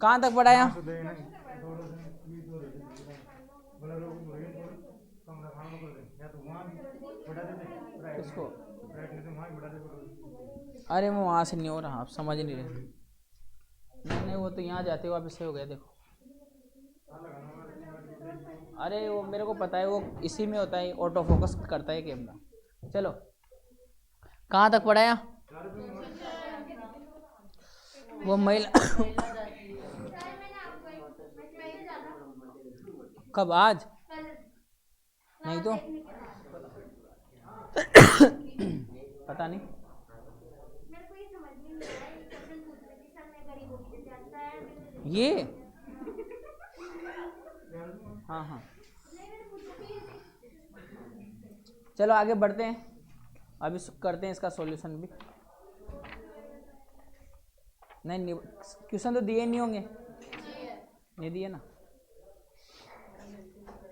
कहाँ तक पढ़ा यहाँ? किसको? अरे वो वहाँ से नहीं हो रहा, आप समझ नहीं रहे। नहीं नहीं, वो तो यहाँ जाते हुए वापस से हो गया, देखो। अरे वो मेरे को पता है, वो इसी में होता है, ऑटो फोकस करता है कैमरा। चलो कहाँ तक पढ़ा यहाँ? वो महिला कब? आज नहीं तो पता नहीं। ये हाँ हाँ, चलो आगे बढ़ते हैं, अभी करते हैं इसका सॉल्यूशन भी। नहीं क्वेश्चन तो दिए नहीं होंगे, नहीं दिए ना।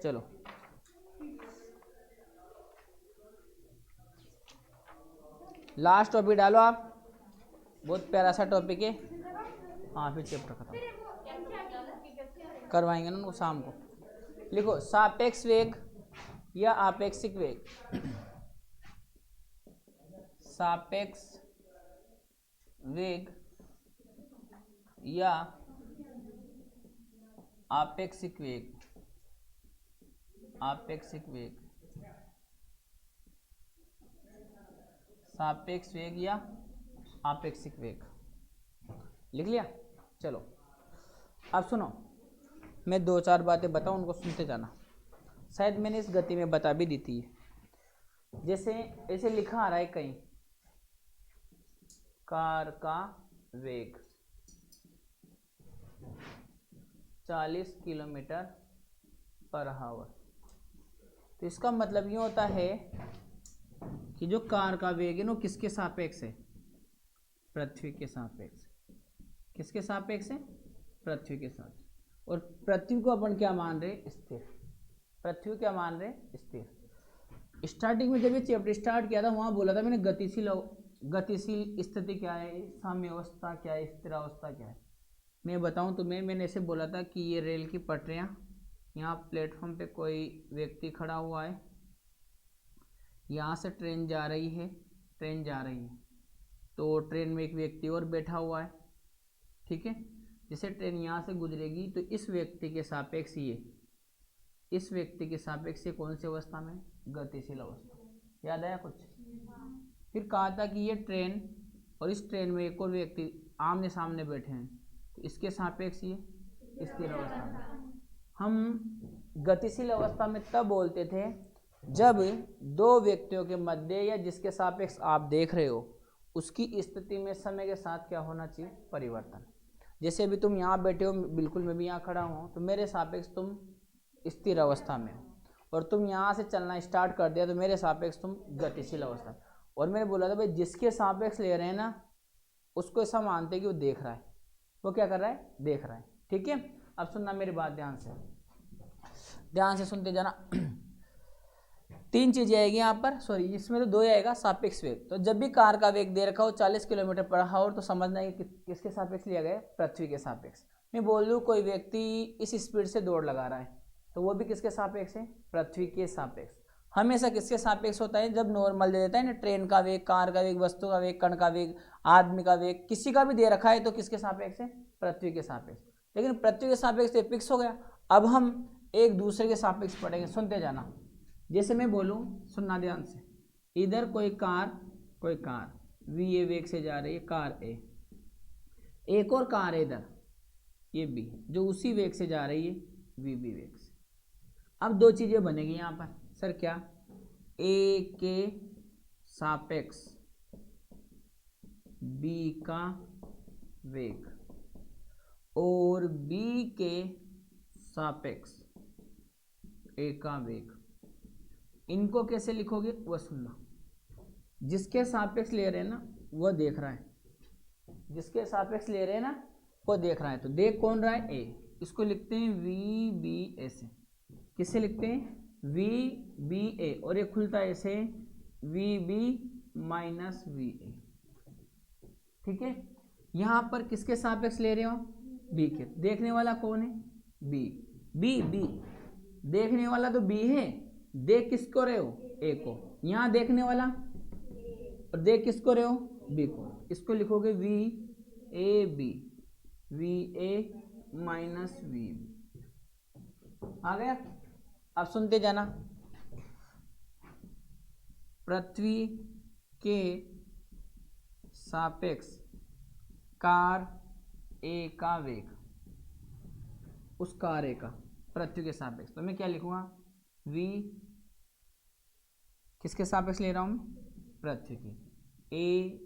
चलो लास्ट टॉपिक डालो आप, बहुत प्यारा सा टॉपिक है। हाँ फिर चैप्टर खत्म करवाएंगे ना उनको शाम को। लिखो सापेक्ष वेग या आपेक्षिक वेग। सापेक्ष वेग या आपेक्षिक वेग। आपेक्षिक वेग, सापेक्ष वेग या आपेक्षिक वेग, लिख लिया। चलो अब सुनो, मैं दो चार बातें बताऊं, उनको सुनते जाना। शायद मैंने इस गति में बता भी दी थी। जैसे ऐसे लिखा आ रहा है कहीं, कार का वेग 40 किलोमीटर पर आवर। तो इसका मतलब ये होता है कि जो कार का वेग है ना, किसके सापेक्ष है? पृथ्वी के सापेक्ष। किसके सापेक्ष है? पृथ्वी के साथ। और पृथ्वी को अपन क्या मान रहे? स्थिर। पृथ्वी क्या मान रहे? स्थिर। स्टार्टिंग में जब ये चैप्टर स्टार्ट किया था, वहां बोला था मैंने गतिशील स्थिति क्या है, साम्यावस्था क्या है, स्थिरावस्था क्या है। मैं बताऊं तुम्हें, मैंने ऐसे बोला था कि ये रेल की पटरियां, यहाँ प्लेटफॉर्म पे कोई व्यक्ति खड़ा हुआ है, यहाँ से ट्रेन जा रही है, ट्रेन जा रही है, तो ट्रेन में एक व्यक्ति और बैठा हुआ है, ठीक है। जैसे ट्रेन यहाँ से गुजरेगी तो इस व्यक्ति के सापेक्ष ये, इस व्यक्ति के सापेक्ष से कौन सी अवस्था में? गतिशील अवस्था। याद आया कुछ? फिर कहा था कि ये ट्रेन और इस ट्रेन में एक और व्यक्ति आमने सामने बैठे हैं, तो इसके सापेक्ष ये स्थिर अवस्था में। हम गतिशील अवस्था में तब बोलते थे जब दो व्यक्तियों के मध्य या जिसके सापेक्ष आप देख रहे हो उसकी स्थिति में समय के साथ क्या होना चाहिए? परिवर्तन। जैसे अभी तुम यहाँ बैठे हो, बिल्कुल मैं भी यहाँ खड़ा हूँ, तो मेरे सापेक्ष तुम स्थिर अवस्था में हो, और तुम यहाँ से चलना स्टार्ट कर दिया तो मेरे सापेक्ष तुम गतिशील अवस्था। और मैंने बोला था भाई जिसके सापेक्ष ले रहे हैं ना, उसको ऐसा मानते हैं कि वो देख रहा है। वो क्या कर रहा है? देख रहा है, ठीक है। अब सुनना मेरी बात ध्यान से, ध्यान से सुनते जाना। तीन चीजें आएगी यहाँ पर, सॉरी इसमें तो दो ही आएगा। सापेक्ष वेग, तो जब भी कार का वेग दे रखा हो 40 किलोमीटर पर आवर, तो समझना है कि किसके सापेक्ष लिया गया? पृथ्वी के सापेक्ष। मैं बोल दूँ कोई व्यक्ति इस स्पीड से दौड़ लगा रहा है, तो वो भी किसके सापेक्ष है? पृथ्वी के सापेक्ष। हमेशा किसके सापेक्ष होता है? जब नॉर्मल दे देता है ना, ट्रेन का वेग, कार का वेग, वस्तु का वेग, कण का वेग, आदमी का वेग, किसी का भी दे रखा है तो किसके सापेक्ष है? पृथ्वी के सापेक्ष। लेकिन पृथ्वी के सापेक्ष से फिक्स हो गया। अब हम एक दूसरे के सापेक्ष पढ़ेंगे, सुनते जाना। जैसे मैं बोलूं, सुनना ध्यान से, इधर कोई कार वी ए वेग से जा रही है, कार ए, एक और कार है इधर, ये बी, जो उसी वेग से जा रही है, वी बी वेग से। अब दो चीजें बनेगी यहां पर, सर क्या? ए के सापेक्ष बी का वेग और बी के सापेक्ष ए का वेग। इनको कैसे लिखोगे वो सुनना। जिसके सापेक्ष ले रहे हैं ना वो देख रहा है, जिसके सापेक्ष ले रहे हैं ना वो देख रहा है, तो देख कौन रहा है? ए। इसको लिखते हैं वी बी ए से। किससे लिखते हैं? वी बी ए, और ये खुलता है ऐसे v b minus v a, ठीक है। यहां पर किसके सापेक्ष ले रहे हो? बी के, देखने वाला कौन है, बी, बी बी देखने वाला तो बी है, देख किसको रहे हो, ए को, यहाँ देखने वाला और देख किसको रहे हो, बी को, इसको लिखोगे V A B, V A minus we B, आ गया। अब सुनते जाना, पृथ्वी के सापेक्ष कार ए का वेग, उस कार ए का पृथ्वी के सापेक्ष, तो मैं क्या लिखूंगा, v किसके सापेक्ष ले रहा हूं मैं, पृथ्वी की, ए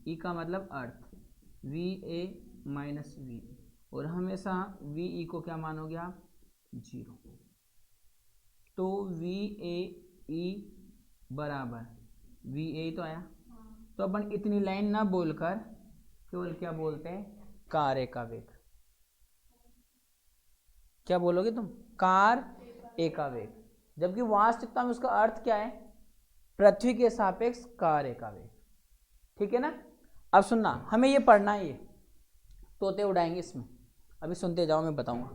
ई का मतलब अर्थ, वी ए माइनस वी, और हमेशा वी ई को क्या मानोगे आप, 0, तो वी ए ई बराबर वी ए तो आया, तो अपन इतनी लाइन ना बोलकर केवल क्या बोलते हैं, कार ए का वेग, क्या बोलोगे तुम, कार ए का वेग, जबकि वास्तविकता में उसका अर्थ क्या है, पृथ्वी के सापेक्ष कार ए का वेग, ठीक है ना। अब सुनना, हमें ये पढ़ना है, ये तोते उड़ाएंगे इसमें, अभी सुनते जाओ, मैं बताऊंगा।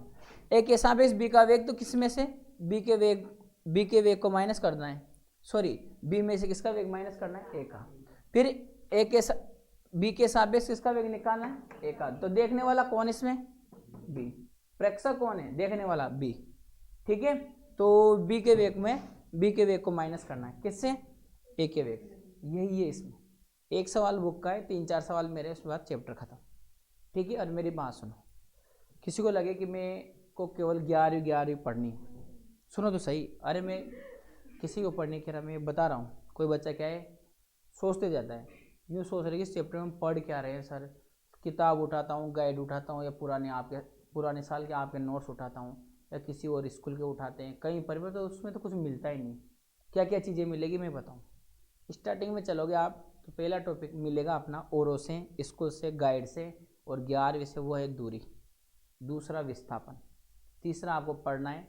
ए के सापेक्ष बी का वेग, तो किस में से बी के वेग को माइनस करना है, सॉरी बी में से किसका वेग माइनस करना है, ए का, फिर ए के बी के सापेक्ष किसका वेग निकालना है, ए का, तो देखने वाला कौन इसमें, बी, प्रेक्षक कौन है, देखने वाला बी, ठीक है, तो बी के वेग में बी के वेग को माइनस करना है, किससे, ए के वेग से, यही है इसमें, एक सवाल बुक का है, 3-4 सवाल मेरे, उसके बाद चैप्टर खत्म, ठीक है। और मेरी बात सुनो, किसी को लगे कि मैं को केवल 11वीं पढ़नी, सुनो तो सही, अरे मैं किसी को पढ़ने कह रहा, मैं बता रहा हूँ, कोई बच्चा क्या है सोचते जाता है, यूँ सोच रहे कि इस चैप्टर में पढ़ क्या रहे हैं सर, किताब उठाता हूँ, गाइड उठाता हूँ, या पुराने साल के आपके नोट्स उठाता हूँ, या किसी और स्कूल के उठाते हैं कहीं पर भी, तो उसमें तो कुछ मिलता ही नहीं, क्या क्या चीज़ें मिलेगी मैं बताऊँ। स्टार्टिंग में चलोगे आप तो पहला टॉपिक मिलेगा अपना औरों से, स्कूल से, गाइड से, और 11वीं से वो है दूरी, दूसरा विस्थापन, तीसरा आपको पढ़ना है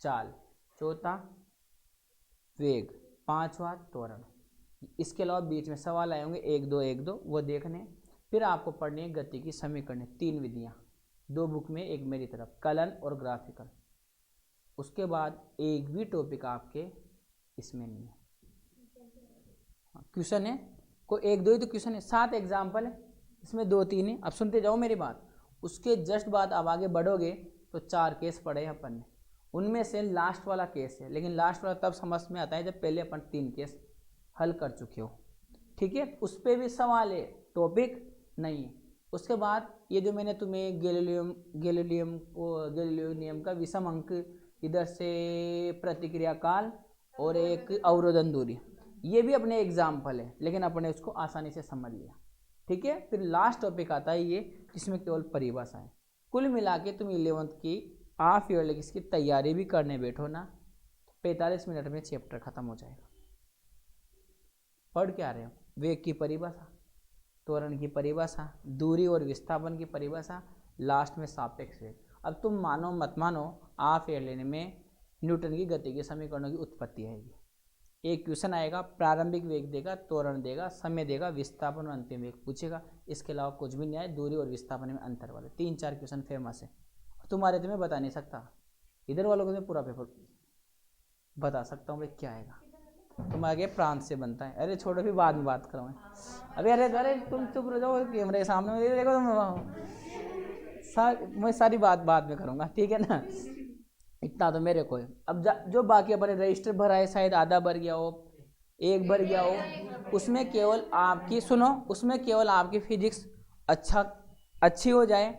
चाल, चौथा वेग, पांचवा त्वरण, इसके अलावा बीच में सवाल आए होंगे 1-2 वो देखने, फिर आपको पढ़नी है गति की समीकरण, 3 विधियाँ, 2 बुक में, एक मेरी तरफ, कलन और ग्राफिकल। उसके बाद एक भी टॉपिक आपके इसमें नहीं है, क्वेश्चन है, कोई 1-2 ही तो क्वेश्चन है, 7 एग्जाम्पल है, इसमें 2-3 है। अब सुनते जाओ मेरी बात, उसके जस्ट बाद आप आगे बढ़ोगे तो 4 केस पढ़े अपन ने, उनमें से लास्ट वाला केस है, लेकिन लास्ट वाला तब समझ में आता है जब पहले अपन 3 केस हल कर चुके हो, ठीक है, उस पर भी सवाल है, टॉपिक नहीं है। उसके बाद ये जो मैंने तुम्हें गैलीलियो नियम का विषम अंक, इधर से प्रतिक्रिया काल और एक अवरोधन दूरी, ये भी अपने एग्जाम्पल है, लेकिन अपने उसको आसानी से समझ लिया, ठीक है। फिर लास्ट टॉपिक आता है ये, जिसमें केवल परिभाषा है। कुल मिला के तुम 11वीं की हाफ ईयर की तैयारी भी करने बैठो ना, 45 मिनट में चैप्टर खत्म हो जाएगा। पढ़ क्या रहे हो, वेग की परिभाषा, त्वरण की परिभाषा, दूरी और विस्थापन की परिभाषा, लास्ट में सापेक्ष वेग। अब तुम मानो मत मानो, हाफ ईयर लेने में न्यूटन की गति के समीकरणों की उत्पत्ति आएगी, एक क्वेश्चन आएगा, प्रारंभिक वेग देगा, त्वरण देगा, समय देगा, विस्थापन और अंतिम वेग पूछेगा, इसके अलावा कुछ भी नहीं है, दूरी और विस्थापन में अंतर वाले 3-4 क्वेश्चन फेमस है, तुम्हारे तो मैं बता नहीं सकता, इधर वालों को मैं पूरा पेपर बता सकता हूँ भाई क्या आएगा, तुम आगे प्रांत से बनता है, अरे छोड़ो भी बाद में बात करूँ, अभी अरे तुम चुप रह जाओ, कैमरे के सामने देखो तुम, मैं सारी बात बाद में करूँगा, ठीक है ना, इतना तो मेरे को है। अब जो बाकी अपने रजिस्टर भरा है, शायद आधा भर गया हो, 1 भर गया हो, उसमें केवल आपकी, सुनो, उसमें केवल आपकी फिजिक्स अच्छी हो जाए,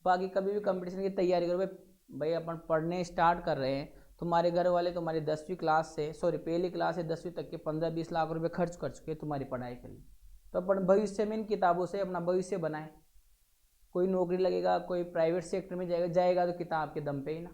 बाकी कभी भी कंपटीशन की तैयारी करो भाई अपन पढ़ने स्टार्ट कर रहे हैं, तुम्हारे घर वाले तुम्हारी 10वीं क्लास से, सॉरी पहली क्लास से 10वीं तक के 15-20 लाख रुपए खर्च कर चुके हैं तुम्हारी पढ़ाई के लिए, तो अपन भविष्य में इन किताबों से अपना भविष्य बनाए, कोई नौकरी लगेगा, कोई प्राइवेट सेक्टर में जाएगा तो किताब के दम पे ही ना,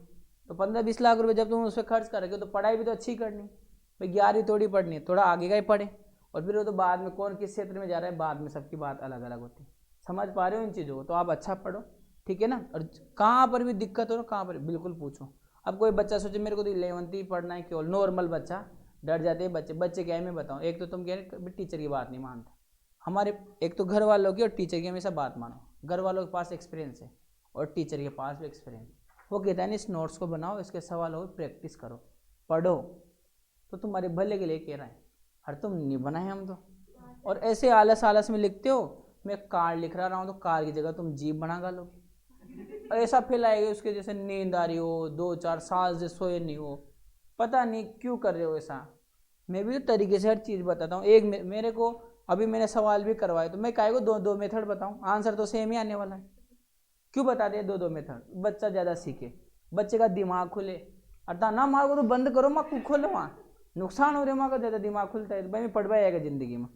तो 15-20 लाख रुपए जब तुम उस पर खर्च करोगे तो पढ़ाई भी तो अच्छी करनी भाई, 11वीं थोड़ी पढ़नी है, थोड़ा आगे का ही पढ़े, और फिर वो तो बाद में कौन किस क्षेत्र में जा रहा है, बाद में सबकी बात अलग अलग होती है, समझ पा रहे हो इन चीज़ों को, तो आप अच्छा पढ़ो, ठीक है ना। और कहाँ पर भी दिक्कत हो ना, कहाँ पर बिल्कुल पूछो। अब कोई बच्चा सोचे मेरे को तो 11वीं ही पढ़ना है, केवल नॉर्मल बच्चा, डर जाते हैं बच्चे क्या है मैं बताऊँ, एक तो तुम कह रहे टीचर की बात नहीं मानते, हमारे एक तो घर वालों की और टीचर की हमेशा बात मानो, घर वालों के पास एक्सपीरियंस है, और टीचर के पास भी एक्सपीरियंस। वो कहता है नहीं इस नोट्स को बनाओ, इसके सवाल हो, प्रैक्टिस करो, पढ़ो, तो तुम्हारे भले के लिए कह रहा है। हर तुम नहीं बनाए हम तो, और ऐसे आलस आलस में लिखते हो। मैं कार लिख रहा हूँ तो कार की जगह तुम जीप बना गा लोगे, ऐसा फैलाएगा उसके जैसे नींद आ रही हो, 2-4 साल से सोए नहीं हो, पता नहीं क्यों कर रहे हो ऐसा। मैं भी तो तरीके से हर चीज़ बताता हूँ। एक मेरे को अभी मैंने सवाल भी करवाए तो मैं काहे को दो मेथड बताऊँ, आंसर तो सेम ही आने वाला है। क्यों बता दे दो मेथड, बच्चा ज़्यादा सीखे, बच्चे का दिमाग खुले। अर्थात ना माँ को तो बंद करो, माँ को खोलो, वहाँ नुकसान हो रहे माँ का, ज़्यादा दिमाग खुलता है तो भाई मैं पढ़ पाएगा ज़िंदगी में।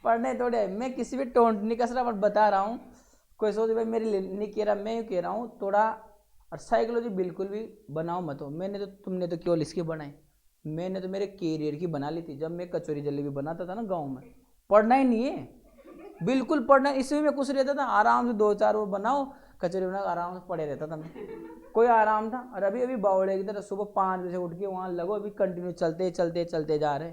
पढ़ने थोड़े, मैं किसी भी टोंट नहीं कस रहा, बट बता रहा हूँ। कोई सोच भाई मेरे लिए नहीं कह रहा, मैं यूँ कह रहा हूँ थोड़ा। और साइकोलॉजी बिल्कुल भी बनाओ मत हो। तुमने तो केवल इसकी बनाई, मैंने तो मेरे कैरियर की बना ली थी। जब मैं कचौरी जलेबी बनाता था ना गाँव में, पढ़ना ही नहीं है, बिल्कुल पढ़ना, इसमें मैं कुछ रहता था, आराम से 2-4 वो बनाओ, कचौरी बना आराम से पड़े रहता था मैं, कोई आराम था। और अभी बावड़े की तरह सुबह 5 बजे उठ के वहाँ लगो, अभी कंटिन्यू चलते जा रहे,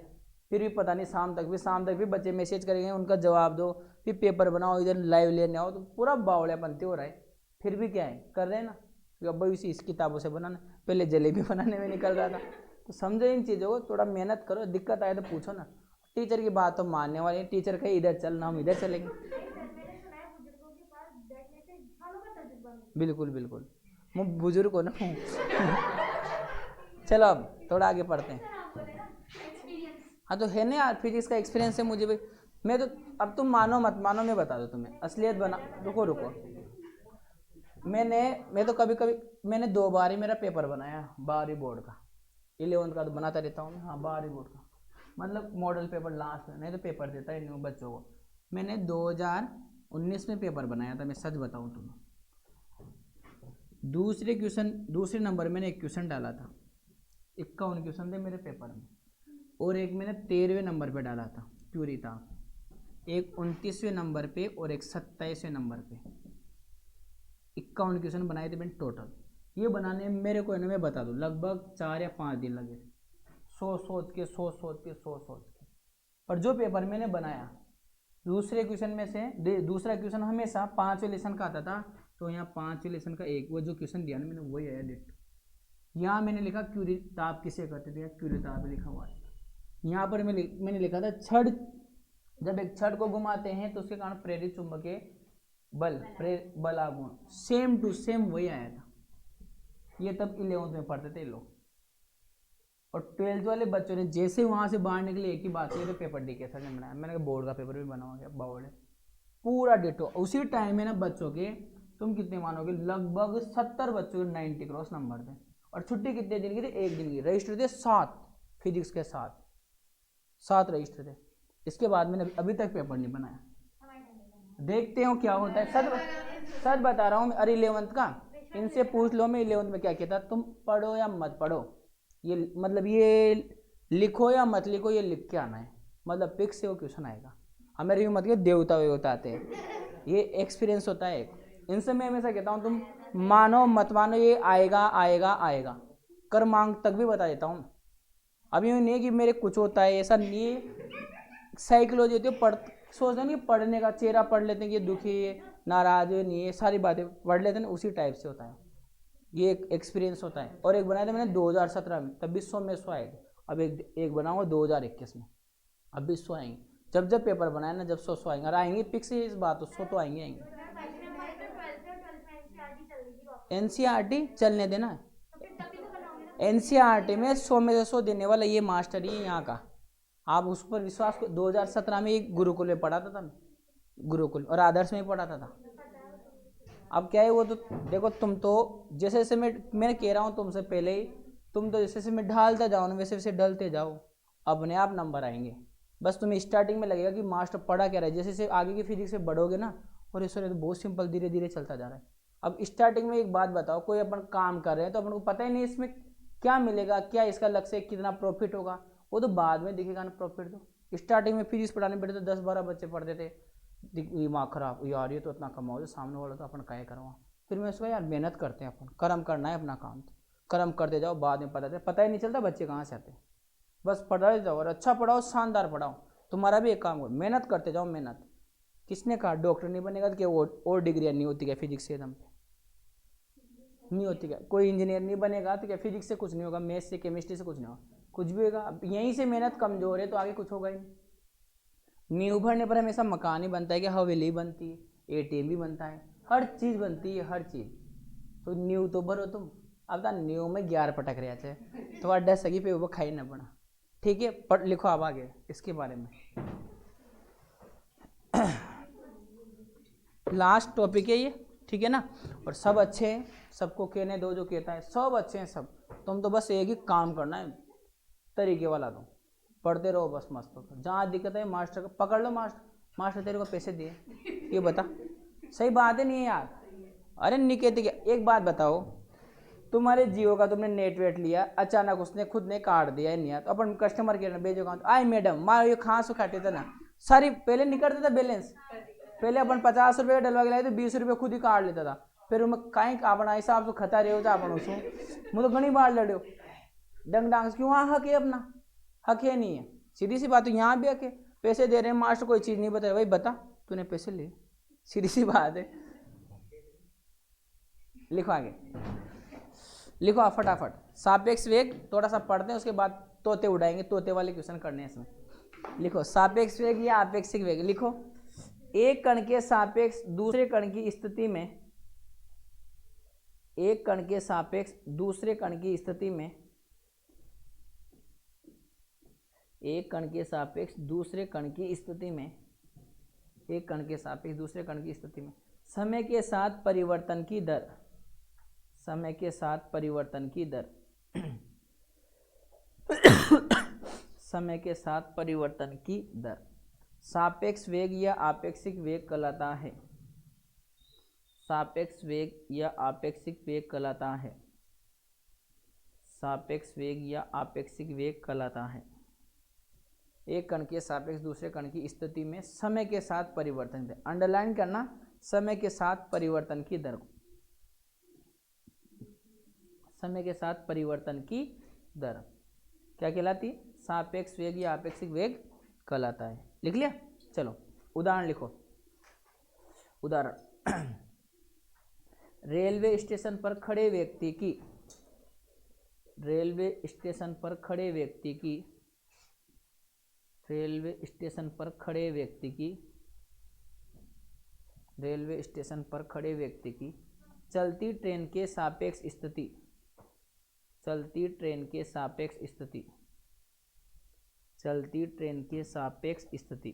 फिर भी पता नहीं शाम तक भी बच्चे मैसेज करेंगे, उनका जवाब दो, फिर पेपर बनाओ, इधर लाइव लेने आओ, तो पूरा बावड़ेपंती हो रहा है। फिर भी क्या है, कर रहे हैं ना, अब इस किताबों से बनाना, पहले जलेबी बनाने में निकल रहा था। तो समझो इन चीज़ों को, थोड़ा मेहनत करो, दिक्कत आए तो पूछो ना। टीचर की बात तो मानने वाली, टीचर कहे इधर चलना, हम इधर चलेंगे। बिल्कुल बिल्कुल, मैं बुजुर्ग हो ना। चलो अब थोड़ा आगे पढ़ते हैं। हाँ तो है ना यार, फिजिक्स का एक्सपीरियंस है मुझे भी। मैं तो, अब तुम मानो मत मानो, मैं बता दो तुम्हें असलियत बना। रुको, मैं तो कभी मैंने 2 बार ही मेरा पेपर बनाया 12वीं बोर्ड का। 11th का तो बनाता रहता हूँ मैं, हाँ 12वीं बोर्ड का, मतलब मॉडल पेपर लास्ट में, नहीं तो पेपर देता है न्यू बच्चों को। मैंने 2019 में पेपर बनाया था, मैं सच बताऊँ तुम्हें। दूसरे नंबर मैंने एक क्वेश्चन डाला था, 51 क्वेश्चन थे मेरे पेपर में, और एक मैंने 13वें नंबर पे डाला था, प्यूरी था। एक 29वें नंबर पे और एक 27वें नंबर पे, 51 क्वेश्चन बनाए थे मैंने टोटल। ये बनाने में मेरे को है ना, मैं बता दूँ, लगभग 4 या 5 दिन लगे थे, सोच के। और जो पेपर मैंने बनाया, दूसरे क्वेश्चन में से दूसरा क्वेश्चन हमेशा 5वें लेसन का आता था, तो यहाँ 5वें लेसन का एक वो जो क्वेश्चन दिया ना मैंने, वही आया डेट। यहाँ मैंने लिखा क्यूरिताप किसे कहते थे, क्यूरिताप लिखा हुआ है। यहाँ पर मैंने लिखा था छड़, जब एक छड़ को घुमाते हैं तो उसके कारण प्रेरित चुंबकीय बल आगुण, सेम टू सेम वही आया था। ये तब 11th में पढ़ते थे लोग, और 12th वाले बच्चों ने जैसे वहां से बाहर निकले, एक ही बात है, पेपर डी के सर ने बनाया। मैंने कहा बोर्ड का पेपर भी बनाओगे, बोर्ड पूरा डिटो। उसी टाइम में ना बच्चों के, तुम कितने मानोगे, लगभग 70 बच्चों के 90 क्रॉस नंबर थे। और छुट्टी कितने दिन की थी, 1 दिन की। रजिस्टर थे 7, फिजिक्स के 7 रजिस्टर थे। इसके बाद मैंने अभी तक पेपर नहीं बनाया, देखते हो क्या होता है। सच बता रहा हूँ। अरे 11th का इनसे पूछ लो, मैं 11th में क्या कहता, तुम पढ़ो या मत पढ़ो, ये मतलब ये लिखो या मत लिखो, ये लिख के आना है, मतलब फिक्स से वो क्वेश्चन आएगा। हमारे भी मतलब देवता आते हैं, ये एक्सपीरियंस होता है। इनसे मैं हमेशा कहता हूँ, तुम मानो मत मानो, ये आएगा। क्रमांक तक भी बता देता हूँ। अब यूँ नहीं है कि मेरे कुछ होता है, ऐसा नहीं है। साइकोलॉजी होती है, सोचते हैं कि पढ़ने का चेहरा पढ़ लेते हैं कि दुखी है, नाराज है, नहीं है, सारी बातें पढ़ लेते हैं, उसी टाइप से होता है। ये एक एक्सपीरियंस होता है। और एक बनाया था मैंने 2017 में, तब भी 100 में 100 आए थे। अब एक बनाऊंगा 2021 में, अब भी 100 आएंगे। जब पेपर बनाए ना, जब 100 आएंगे, और आएंगे फिक्स है इस बात, तो 100 तो आएंगे। एनसीईआरटी चलने देना, एनसीईआरटी में 100 में से 100 देने वाला ये मास्टर ही है यहाँ का, आप उस पर विश्वास को। 2017 में एक गुरुकुल में पढ़ाता था मैं, गुरुकुल और आदर्श में पढ़ाता था। अब क्या है वो तो देखो, तुम तो जैसे जैसे मैं कह रहा हूँ तुमसे पहले ही, तुम तो जैसे जैसे मैं ढालता जाओ ना, वैसे वैसे ढलते जाओ, अपने आप नंबर आएंगे। बस तुम्हें स्टार्टिंग में लगेगा कि मास्टर पढ़ा क्या रहा है, जैसे जैसे आगे की फिजिक्स से बढ़ोगे ना, और इस तो बहुत सिंपल, धीरे धीरे चलता जा रहा है। अब स्टार्टिंग में एक बात बताओ, कोई अपन काम कर रहे हैं तो अपन को पता ही नहीं इसमें क्या मिलेगा, क्या इसका लक्ष्य, कितना प्रॉफिट होगा, वो तो बाद में दिखेगा ना प्रॉफिट। तो स्टार्टिंग में फिजिक्स पढ़ाने बैठे तो 10-12 बच्चे पढ़ते थे, दिमाग खराब, यार ये तो इतना कमाओ, सामने वाला तो अपन क्या करवा। फिर मैं उसका यार मेहनत करते हैं, अपन कर्म करना है अपना काम, तो कर्म करते जाओ, बाद में पता ही नहीं चलता बच्चे कहाँ से आते। बस पढ़ाते जाओ, और अच्छा पढ़ाओ, शानदार पढ़ाओ। तुम्हारा भी एक काम हो, मेहनत करते जाओ, मेहनत किसने कहा? डॉक्टर नहीं बनेगा तो क्या और डिग्रियाँ नहीं होती क्या फिजिक्स के दम पे? नहीं होती क्या? कोई इंजीनियर नहीं बनेगा तो क्या फिजिक्स से कुछ नहीं होगा, मैथ्स से केमिस्ट्री से कुछ नहीं होगा, कुछ भी होगा। अब यहीं से मेहनत कमजोर है तो आगे कुछ होगा ही नहीं। नींव भरने पर हमेशा मकान ही बनता है, क्या हवेली बनती है, एटीएम भी बनता है, हर चीज़ बनती है, हर चीज़। तो नींव तो भरो तुम। अब तो नींव में 11 पटक रहे थे तो अड्डा सगी पे वो खाई ना पड़ा। ठीक है, पढ़ लिखो अब आगे इसके बारे में। लास्ट टॉपिक है ये, ठीक है ना। और सब अच्छे हैं, सबको कहने दो जो कहता है, सब अच्छे हैं सब। तुम तो बस एक ही काम करना है, तरीके वाला दो, पढ़ते रहो बस मस्त होकर। जहाँ दिक्कत है मास्टर को पकड़ लो, मास्टर तेरे को पैसे दिए, ये बता, सही बात है नहीं है यार? अरे नहीं कहते क्या? एक बात बताओ, तुम्हारे जियो का तुमने नेट वेट लिया, अचानक उसने खुद ने काट दिया नहीं है तो अपन कस्टमर केयर में भेजो कहाँ? आई मैडम माँ ये खांस खाते थे ना सारी, पहले नहीं करता था बैलेंस, पहले अपन 50 रुपये डलवा के लाए तो 20 रुपये खुद ही काट लेता था, फिर मैं कहीं अपना हिसाब से खता रहे हो था अपन उसको, मुझे तो घनी बार लड़ो डंग डांग क्यों? वहाँ हक है अपना, हक है नहीं है, सीधी सी बात है। यहाँ भी हक है, पैसे दे रहे हैं मास्टर, कोई चीज़ नहीं बताया, भाई बता तूने पैसे लिए, सीधी सी बात है। लिखो आगे, लिखो आप फटाफट। सापेक्ष वेग थोड़ा सा पढ़ते हैं, उसके बाद तोते उड़ाएंगे, तोते वाले क्वेश्चन करने हैं इसमें। लिखो सापेक्ष वेग या आपेक्षिक वेग। लिखो एक कण के सापेक्ष दूसरे कण की स्थिति में, एक कण के सापेक्ष दूसरे कण की स्थिति में, एक कण के सापेक्ष दूसरे कण की स्थिति में, एक कण के सापेक्ष दूसरे कण की स्थिति में समय के साथ परिवर्तन की दर, समय के साथ परिवर्तन की दर समय के साथ परिवर्तन की दर सापेक्ष वेग या आपेक्षिक वेग कहलाता है, सापेक्ष वेग या आपेक्षिक वेग कहलाता है, सापेक्ष वेग या आपेक्षिक वेग कहलाता है। एक कण के सापेक्ष दूसरे कण की स्थिति में समय के साथ परिवर्तन की दर, अंडरलाइन करना समय के साथ परिवर्तन की दर, समय के साथ परिवर्तन की दर क्या कहलाती है? सापेक्ष वेग या आपेक्षिक वेग कहलाता है। लिख लिया? चलो उदाहरण लिखो। उदाहरण रेलवे स्टेशन पर खड़े व्यक्ति की, रेलवे स्टेशन पर खड़े व्यक्ति की, रेलवे स्टेशन पर खड़े व्यक्ति की, रेलवे स्टेशन पर खड़े व्यक्ति की चलती ट्रेन के सापेक्ष स्थिति, चलती ट्रेन के सापेक्ष स्थिति, चलती ट्रेन के सापेक्ष स्थिति,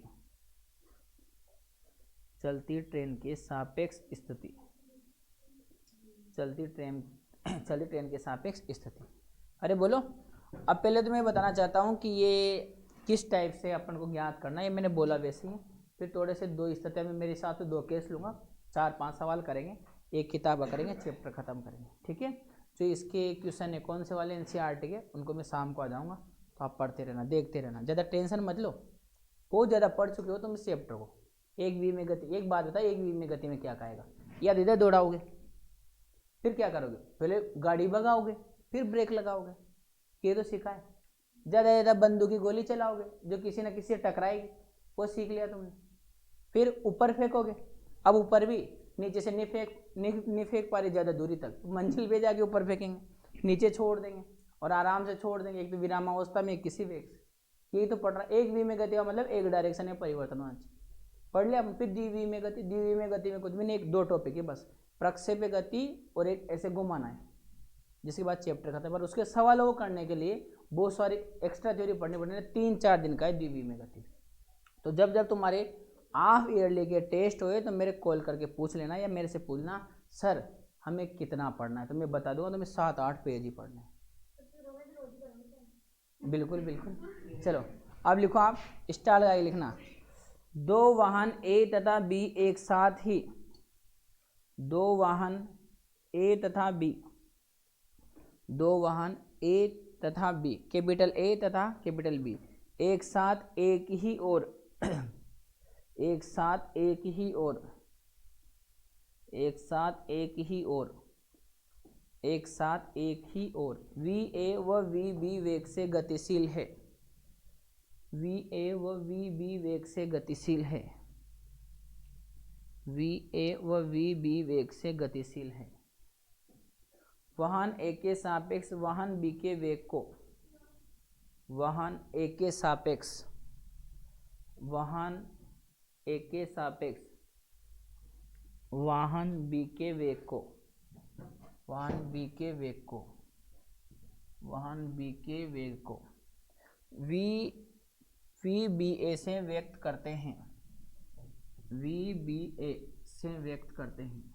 चलती ट्रेन के सापेक्ष स्थिति, चलती ट्रेन के सापेक्ष स्थिति। अरे बोलो, अब पहले तो मैं बताना चाहता हूँ कि ये किस टाइप से अपन को ज्ञात करना है, ये मैंने बोला वैसे ही। फिर थोड़े से दो स्थिति में मेरे हिसाब से 2 केस लूँगा, 4-5 सवाल करेंगे, एक किताब करेंगे, चैप्टर ख़त्म करेंगे, ठीक है। जो इसके क्वेश्चन है कौन से वाले एनसीईआरटी के, उनको मैं शाम को आ जाऊँगा, तो आप पढ़ते रहना, देखते रहना, ज़्यादा टेंशन मत लो। बहुत ज़्यादा पढ़ चुके हो तुम इस चैप्टर को। एक वी में गति, एक बात बता, एक वी में गति में क्या कहेगा? या इधर दौड़ाओगे, फिर क्या करोगे? पहले गाड़ी भगाओगे, फिर ब्रेक लगाओगे, ये तो सीखा है। ज़्यादा ज़्यादा बंदूक की गोली चलाओगे, जो किसी न किसी से टकराएगी, वो सीख लिया तुमने। फिर ऊपर फेंकोगे, अब ऊपर भी नीचे से नहीं फेंक पा रही ज़्यादा दूरी तक, मंजिल पे जाके ऊपर फेंकेंगे, नीचे छोड़ देंगे और आराम से छोड़ देंगे, एक तो विरामावस्था में, एक किसी वेग से। यही तो पढ़ रहा। एक वी में गति का मतलब एक डायरेक्शन में परिवर्तन होना चाहिए, पढ़ लिया। फिर द्विवी में गति, द्विवी में गति में कुछ भी नहीं, एक 2 टॉपिक है बस, प्रक्षेप्य गति और एक ऐसे घुमाना है, जिसके बाद चैप्टर खत्म। पर उसके सवालों को करने के लिए बहुत सारी एक्स्ट्रा थ्योरी पढ़नी पड़ेगी, 3-4 दिन का है द्विवी में गति। तो जब जब तुम्हारे हाफ ईयरली के टेस्ट हुए तो मेरे कॉल करके पूछ लेना, या मेरे से पूछना सर हमें कितना पढ़ना है, तो मैं बता दूंगा तुम्हें 7-8 पेज ही पढ़ना है। बिल्कुल बिल्कुल। चलो अब लिखो, आप स्टार्ट करके लिखना। 2 वाहन ए तथा बी एक साथ ही, 2 वाहन ए तथा बी, 2 वाहन ए तथा बी, कैपिटल ए तथा कैपिटल बी, एक साथ एक ही और एक साथ एक ही और, एक साथ एक ही और, एक साथ एक ही और वी ए व वी बी वेग से गतिशील है, वी ए व वी बी वेग से गतिशील है, वी ए व वी बी वेग से गतिशील है। वाहन ए के सापेक्ष वाहन बी के वेग को, वाहन ए के सापेक्ष, वाहन ए के सापेक्ष वाहन बी के वेग को, वाहन बी के वेग को, वाहन बी के वेग को वी बी ए से व्यक्त करते हैं, वी बी ए से व्यक्त करते हैं,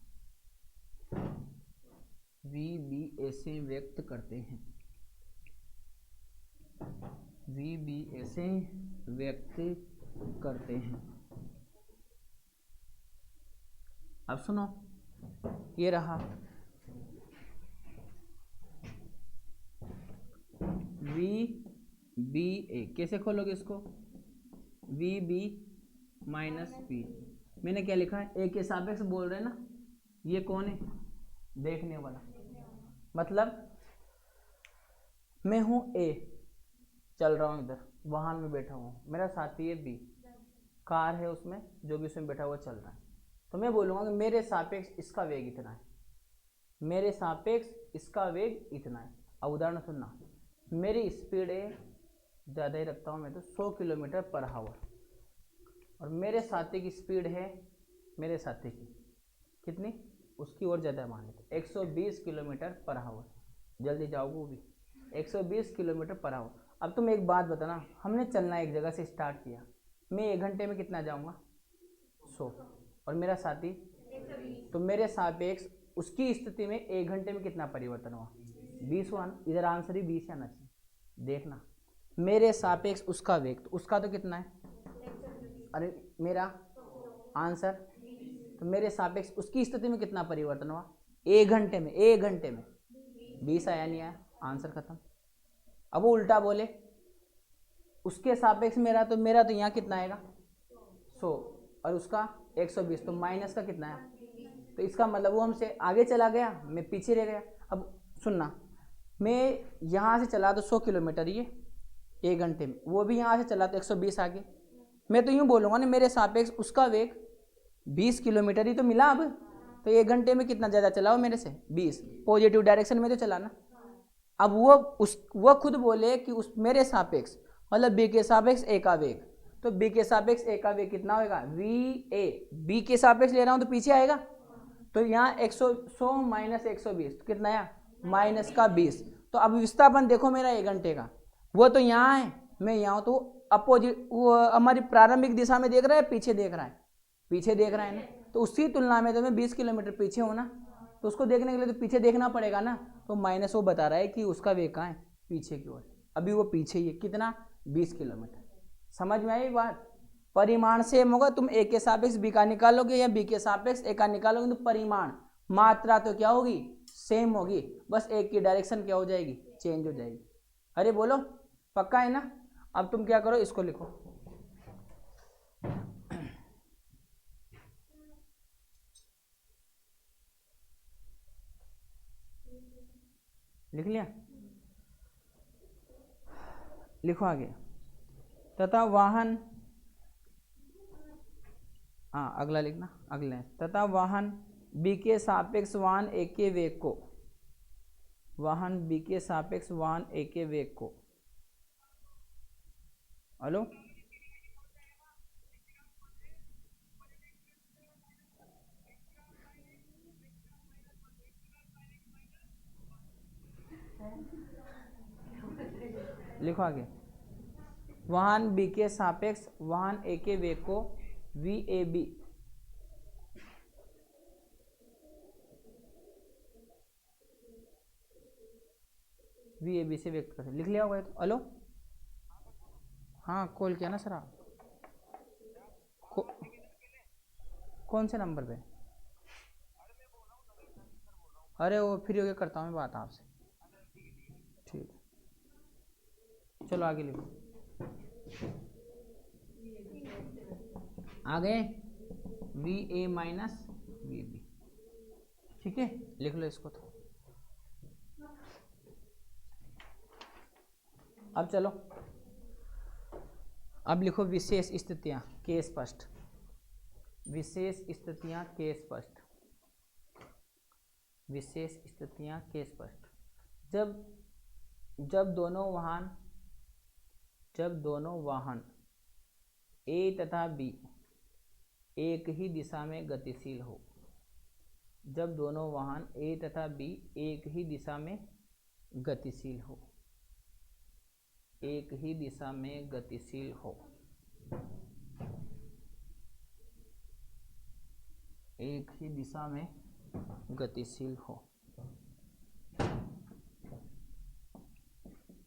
वी बी ए से व्यक्त करते हैं, वी बी ए से व्यक्त करते हैं। अब सुनो, ये रहा वी बी ए, कैसे खोलोगे इसको, वी बी माइनस पी। मैंने क्या लिखा है, ए के सापेक्ष बोल रहे हैं ना, ये कौन है, देखने वाला, मतलब मैं हूं ए, चल रहा हूं इधर, वाहन में बैठा हूं, मेरा साथी है बी, कार है उसमें, जो भी उसमें बैठा हुआ चल रहा है, तो मैं बोलूंगा कि मेरे सापेक्ष इसका वेग इतना है, मेरे सापेक्ष इसका वेग इतना है। अब उदाहरण सुनना, मेरी स्पीड है, ज़्यादा ही रखता हूँ मैं तो 100 किलोमीटर पर आवर, और मेरे साथी की स्पीड है, मेरे साथी की कितनी, उसकी और ज़्यादा मान लेते 120 किलोमीटर पर आवर, जल्दी जाओगे वो भी 120 किलोमीटर पर आवर। अब तुम एक बात बताना, हमने चलना एक जगह से स्टार्ट किया, मैं 1 घंटे में कितना जाऊँगा 100, और मेरा साथी, तो मेरे सापेक्ष उसकी स्थिति में 1 घंटे में कितना परिवर्तन हुआ, 20 हुआ। इधर आंसर ही 20 आना चाहिए, देखना मेरे सापेक्ष उसका वेग, तो उसका तो कितना है, अरे मेरा आंसर, तो मेरे सापेक्ष उसकी स्थिति में कितना परिवर्तन हुआ 1 घंटे में, 1 घंटे में 20 आया, नहीं आया, आंसर खत्म। अब वो उल्टा बोले, उसके सापेक्ष मेरा, तो मेरा तो यहाँ कितना आएगा 100, और उसका 120, तो माइनस का कितना है, तो इसका मतलब वो हमसे आगे चला गया, मैं पीछे रह गया। अब सुनना, मैं यहाँ से चला तो 100 किलोमीटर ये 1 घंटे में, वो भी यहाँ से चला तो 120 आगे, मैं तो यूँ बोलूँगा ना मेरे सापेक्ष उसका वेग 20 किलोमीटर ही तो मिला। अब तो 1 घंटे में कितना ज़्यादा चला हो मेरे से, 20, पॉजिटिव डायरेक्शन में तो चला ना। अब वो खुद बोले कि उस मेरे सापेक्ष, मतलब बी के सापेक्ष ए का वेग, तो बी के सापेक्ष ए का वेग कितना होगा, वी ए, बी के सापेक्ष ले रहा हूँ तो पीछे आएगा, तो यहाँ 100 माइनस 120, तो कितना आया माइनस का 20। तो अब विस्थापन देखो मेरा 1 घंटे का, वो तो यहाँ है, मैं यहाँ, तो अपोजिट, वो हमारी प्रारंभिक दिशा में देख रहा है, पीछे देख रहा है, पीछे देख रहा है ना, तो उसी तुलना में तो मैं 20 किलोमीटर पीछे हूँ ना, तो उसको देखने के लिए तो पीछे देखना पड़ेगा ना, तो माइनस वो बता रहा है कि उसका वेग कहाँ है, पीछे की ओर, अभी वो पीछे ही है, कितना 20 किलोमीटर। समझ में आई बात, परिमाण सेम होगा, तुम ए के सापेक्ष बी का निकालोगे या बी के सापेक्ष ए का निकालोगे, तो परिमाण, मात्रा तो क्या होगी, सेम होगी, बस एक की डायरेक्शन क्या हो जाएगी, चेंज हो जाएगी। अरे बोलो पक्का है ना। अब तुम क्या करो, इसको लिखो, लिख लिया, लिखो आगे, तथा वाहन, हाँ अगला लिखना, अगले, तथा वाहन बी के सापेक्ष वाहन ए के वेग को, वाहन बी के सापेक्ष वाहन ए के वेग को, हेलो, लिखो आगे, वाहन बी के सापेक्ष वाहन ए के वेग को v A B, V A b से व्यक्त करते, लिख लिया होगा तो। हेलो, हाँ कॉल किया ना सर आप, कौन से नंबर पे, अरे वो फ्री होके करता हूँ मैं बात आपसे, ठीक, चलो आगे लिखो, आगे v A minus we b, ठीक है, लिख लो इसको। तो अब चलो, अब लिखो विशेष स्थितियां के स्पष्ट, विशेष स्थितियां के स्पष्ट, विशेष स्थितियां के स्पष्ट। जब दोनों वाहन ए तथा बी एक ही दिशा में गतिशील हो, जब दोनों वाहन ए तथा बी एक ही दिशा में गतिशील हो, एक ही दिशा में गतिशील हो, एक ही दिशा में गतिशील हो।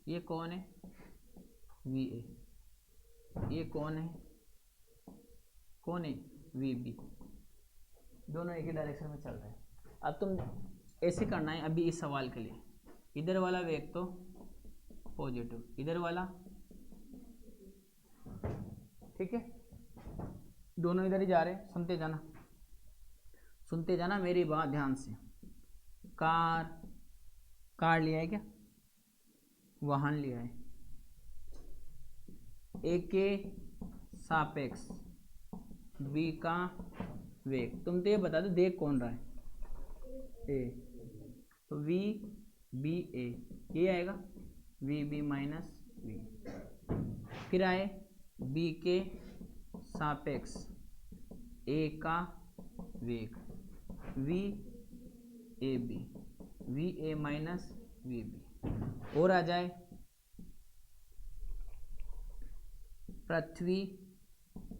ये कौन है? V a. ये कौन है? V b. दोनों एक ही डायरेक्शन में चल रहे हैं। अब तुम ऐसे करना है अभी इस सवाल के लिए, इधर वाला वेग तो पॉजिटिव, इधर वाला, ठीक है, दोनों इधर ही जा रहे हैं। सुनते जाना मेरी बात ध्यान से। कार लिया है क्या? वाहन लिया है। ए के सापेक्ष बी का वेग, तुम तो ये बता दो देख कौन रहा है? ए, तो वी बी ए, ये आएगा वी बी माइनस वी। फिर आए बी के सापेक्ष ए का वेग, v A B, V A minus we b. और आ जाए पृथ्वी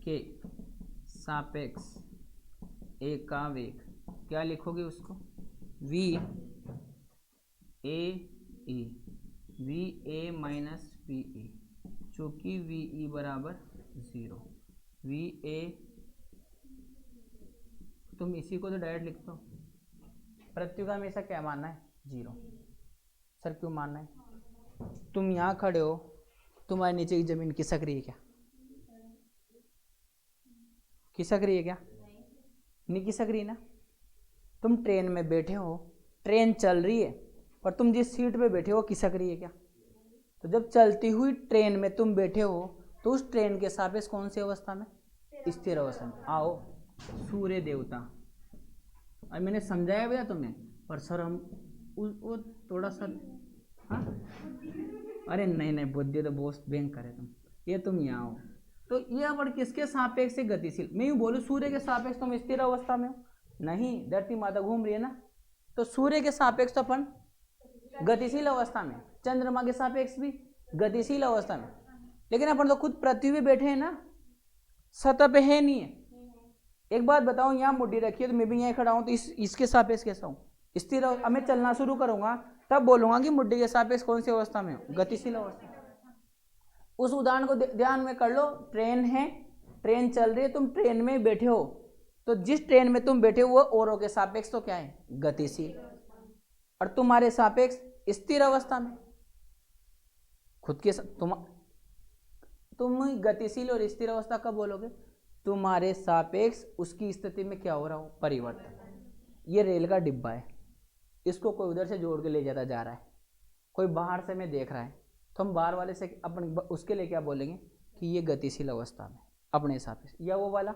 के सापेक्ष ए का वेग, क्या लिखोगे उसको? V A E, V A minus V E, चूँकि वी ई बराबर 0। वी ए, तुम इसी को तो डायरेक्ट लिख दो। पृथ्वी का हमेशा क्या मानना है? 0। सर क्यों मानना है? तुम यहाँ खड़े हो, तुम्हारे नीचे की जमीन खिसक रही है क्या? खिसक रही है क्या? नहीं खिसक रही ना। तुम ट्रेन में बैठे हो, ट्रेन चल रही है, पर तुम जिस सीट पे बैठे हो खिसक रही है क्या? तो जब चलती हुई ट्रेन में तुम बैठे हो तो उस ट्रेन के सापेक्ष कौन सी अवस्था में? स्थिर अवस्था में। आओ सूर्य देवता, और मैंने समझाया भैया तुम्हें, पर सर हम वो थोड़ा सा, हाँ, अरे नहीं बुद्धि तो बहुत भयंकर है तुम। ये तुम यहाँ हो तो ये अपन किसके सापेक्ष से गतिशील? मैं यूँ बोलूँ सूर्य के सापेक्ष तुम स्थिर अवस्था में हो? नहीं, धरती माता घूम रही है ना, तो सूर्य के सापेक्ष तो अपन गतिशील अवस्था में, चंद्रमा के सापेक्ष भी गतिशील अवस्था में। लेकिन अपन तो खुद पृथ्वी पे बैठे हैं ना, सतह पे है नहीं है। एक बात बताओ, यहाँ मुड्डी रखी है तो मैं भी यहाँ खड़ा हूँ, तो इसके सापेक्ष कैसा हूँ? स्थिर। अब मैं चलना शुरू करूंगा तब बोलूंगा कि मुड्डी के सापेक्ष कौन सी अवस्था में हो? गतिशील अवस्था। उस उदाहरण को ध्यान में कर लो। ट्रेन है, ट्रेन चल रही है, तुम ट्रेन में बैठे हो, तो जिस ट्रेन में तुम बैठे हो वो औरों के सापेक्ष तो क्या है? गतिशील। और तुम्हारे सापेक्ष स्थिर अवस्था में। खुद के तुम गतिशील और स्थिर अवस्था कब बोलोगे? तुम्हारे सापेक्ष उसकी स्थिति में क्या हो रहा हो? परिवर्तन। ये रेल का डिब्बा है, इसको कोई उधर से जोड़ के ले जाता जा रहा है, कोई बाहर से मैं देख रहा है, तो हम बाहर वाले से अपन उसके लिए क्या बोलेंगे कि ये गतिशील अवस्था में अपने सापेक्ष। या वो वाला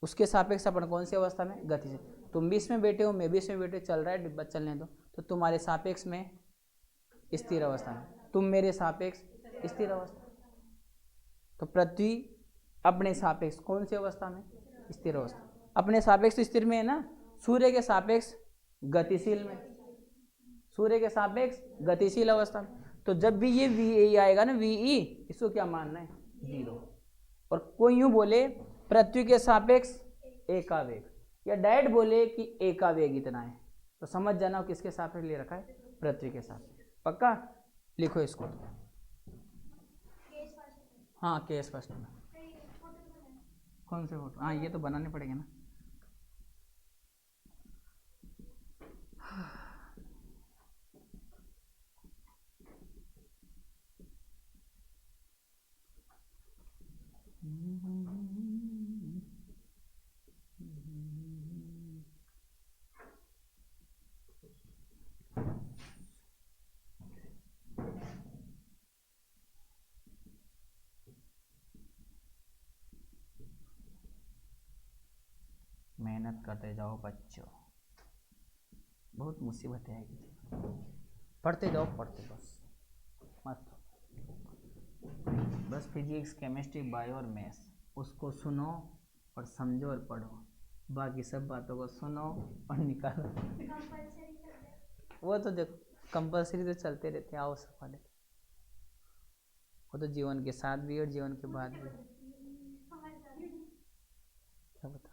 उसके सापेक्ष अपन कौन सी अवस्था में? गतिशील। तुम भी इसमें बैठे हो, मैं भी इसमें बैठे, चल रहा है डिब्बा, चलने दो, तो तुम्हारे सापेक्ष में स्थिर अवस्था में, तुम मेरे सापेक्ष स्थिर अवस्था। तो पृथ्वी अपने सापेक्ष कौन सी अवस्था में? स्थिर अवस्था। अपने सापेक्ष स्थिर में है ना, सूर्य के सापेक्ष गतिशील में, सूर्य के सापेक्ष गतिशील अवस्था में। तो जब भी ये वी आएगा ना, वी ई, इसको क्या मानना है? 0। और कोई यूं बोले पृथ्वी के सापेक्ष ए का वेग, या डायरेक्ट बोले कि ए का वेग इतना है, तो समझ जाना किसके सापेक्ष ले रखा है? पृथ्वी के सापेक्ष। पक्का लिखो इसको। हाँ, केस फर्स्ट में कौन से फोटो? हाँ, ये तो बनाने पड़ेंगे ना। मेहनत करते जाओ बच्चों, बहुत मुसीबतें आएगी, पढ़ते जाओ बस मत, बस फिजिक्स केमिस्ट्री बायो और मैथ्स उसको सुनो और समझो और पढ़ो, बाकी सब बातों को सुनो और निकालो। वो तो देखो कंपलसरी तो चलते रहते, आओ सब वाले, वो तो जीवन के साथ भी और जीवन के बाद भी। क्या बता,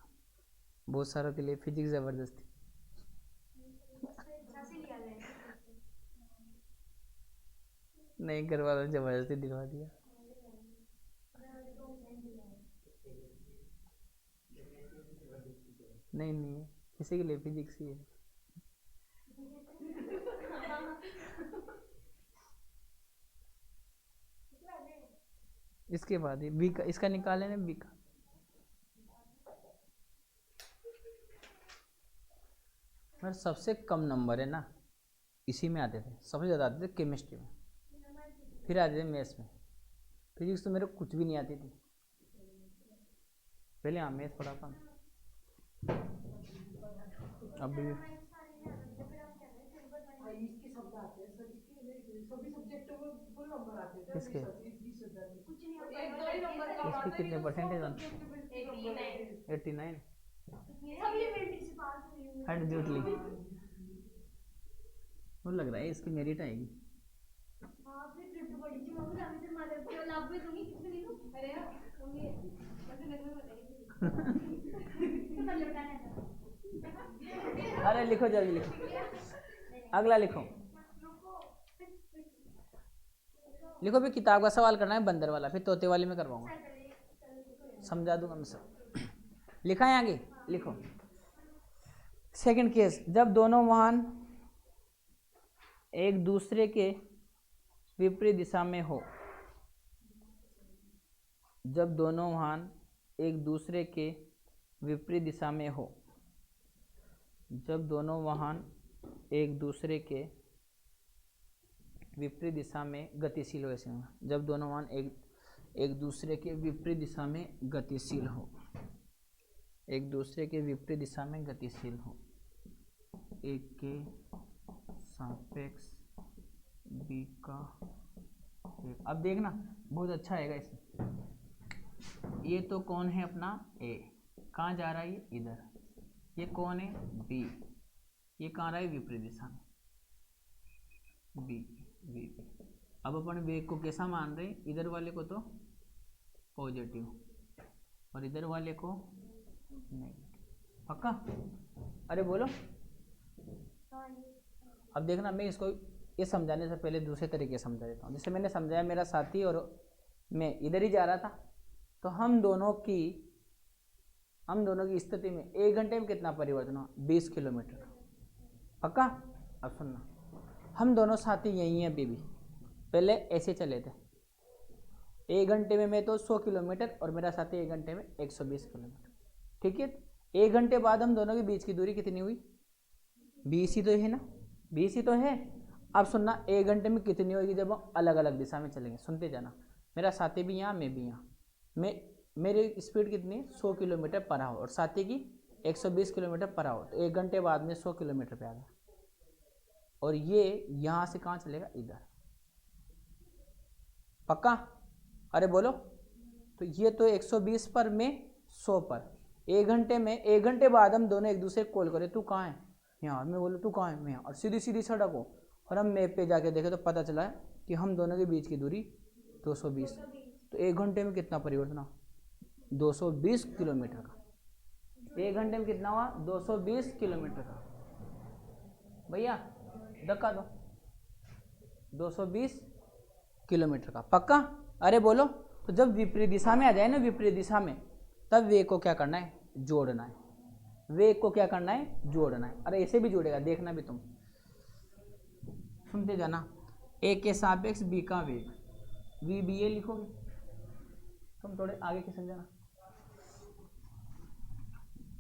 बहुत सारों के लिए फिजिक्स जबरदस्ती। नहीं, घर वालों ने जबरदस्ती दिलवा दिया। नहीं नहीं है, किसी के लिए फिजिक्स ही है। इसके बाद ही बी का, इसका निकाले ना बी का। मेरे सबसे कम नंबर है ना, इसी में आते थे, सबसे ज़्यादा आते थे केमिस्ट्री में, फिर आते थे मैथ्स में। फिजिक्स तो मेरे को कुछ भी नहीं आती थी पहले। हाँ मैथ्स पढ़ा था अभी भी। किसके इसके कितने परसेंटेज? 89। हट झूठ लिखी, वो लग रहा है इसकी मेरिट आएगी। अरे लिखो जल्दी लिखो, अगला लिखो, लिखो भी किताब का सवाल करना है बंदर वाला, फिर तोते वाली में करवाऊंगा, समझा दूंगा मैं सब। लिखा है आगे, लिखो। सेकंड केस, जब दोनों वाहन एक दूसरे के विपरीत दिशा में हो, जब दोनों वाहन एक दूसरे के विपरीत दिशा में हो, जब दोनों वाहन एक दूसरे के विपरीत दिशा में गतिशील हो, ऐसे में जब दोनों वाहन एक दूसरे के विपरीत दिशा में गतिशील हो, एक दूसरे के विपरीत दिशा में गतिशील हो, एक के सापेक्ष बी का एक। अब देखना बहुत अच्छा आएगा इसमें। ये तो कौन है अपना ए, कहाँ जा रहा है ये इधर, ये कौन है बी, ये कहाँ रहा है विपरीत दिशा में बी बी। अब अपन वेग को कैसा मान रहे हैं, इधर वाले को तो पॉजिटिव और इधर वाले को नेगेटिव, पक्का? अरे बोलो। अब देखना मैं इसको ये समझाने से पहले दूसरे तरीके से समझा देता हूँ। जैसे मैंने समझाया मेरा साथी और मैं इधर ही जा रहा था, तो हम दोनों की स्थिति में 1 घंटे में कितना परिवर्तन हुआ? 20 किलोमीटर, पक्का? अब सुनना, हम दोनों साथी यही हैं अभी भी, पहले ऐसे चले थे। 1 घंटे में मैं तो 100 किलोमीटर और मेरा साथी 1 घंटे में 120 किलोमीटर, ठीक है। 1 घंटे बाद हम दोनों के बीच की दूरी कितनी हुई? 20 ही तो है ना, 20 ही तो है। अब सुनना 1 घंटे में कितनी होगी जब हम अलग अलग दिशा में चलेंगे, सुनते जाना। मेरा साथी भी यहाँ, मैं भी यहाँ, मेरी स्पीड कितनी है? 100 किलोमीटर पर आवर और साथी की 120 किलोमीटर पर आवर। तो 1 घंटे बाद में 100 किलोमीटर पे आ गया और ये यहाँ से कहाँ चलेगा? इधर, पक्का? अरे बोलो। तो ये तो 120 पर, मैं 100 पर। 1 घंटे में, 1 घंटे बाद हम दोनों एक दूसरे को कॉल करें, तू कहाँ है? यहाँ। मैं बोलूँ तू कहाँ है? मैं यहाँ। और सीधी सीधी सड़क हो और हम मैप पे जाके देखें तो पता चला है कि हम दोनों के बीच की दूरी 220। तो 1 घंटे में कितना परिवर्तन हुआ? 220 किलोमीटर का। 1 घंटे में कितना हुआ? 220 किलोमीटर का। भैया धक्का दो, 220 किलोमीटर का, पक्का? अरे बोलो। तो जब विपरीत दिशा में आ जाए ना, विपरीत दिशा में, तब वेग को क्या करना है? जोड़ना है। वेग को क्या करना है? जोड़ना है। अरे ऐसे भी जोड़ेगा, देखना भी तुम, सुनते जाना। ए के सापेक्ष बी का वेग, वी बी ए लिखोगे तुम, थोड़े आगे के समझाना,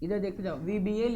इधर देखते जाओ। We B A